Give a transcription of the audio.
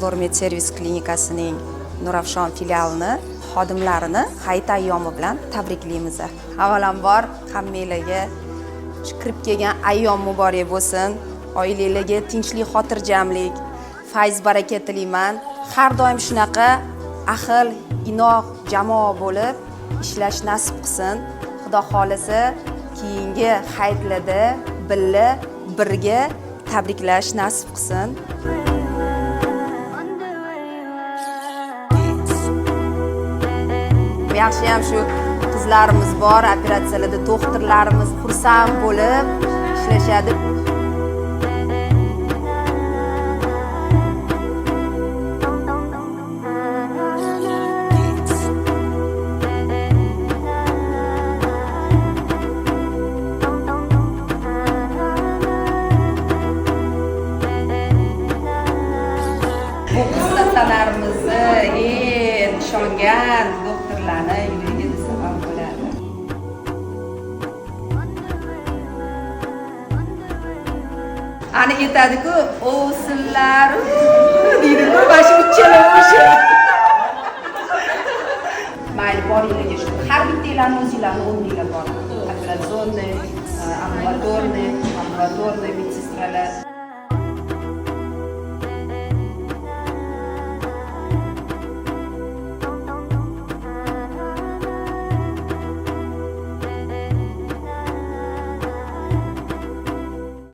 Lormed servis klinikasining Nurafshon filialini xodimlarini hayit ayyomi bilan tabriklaymiz. Avvalambor hammanglarga kirib kelgan ayyom muborak bo'lsin. Oilalarga tinchlik, xotirjamlik, fayz baraka tilayman. Har doim shunaqa ahil, inoq jamoa bo'lib ishlash nasib qilsin. Xudo xolisa keyingi hayitlarda birga tabriklash nasib qilsin. Yaxshi ham shu qizlarimiz bor, operatsiyalarda doktorlarimiz xursand bo'lib ishlashadi. Bu qistalarimizni ishongan doktorlarni yuziga desam ham bo'ladi. Ani aytadi-ku, o'sinlar deydi-ku, mana shu uchala o'sha. Mayli, boringlarga shu. Har bittanglarning o'zinglarning o'rninglar bor. Operatsionni, ambulatorniy, medsestralar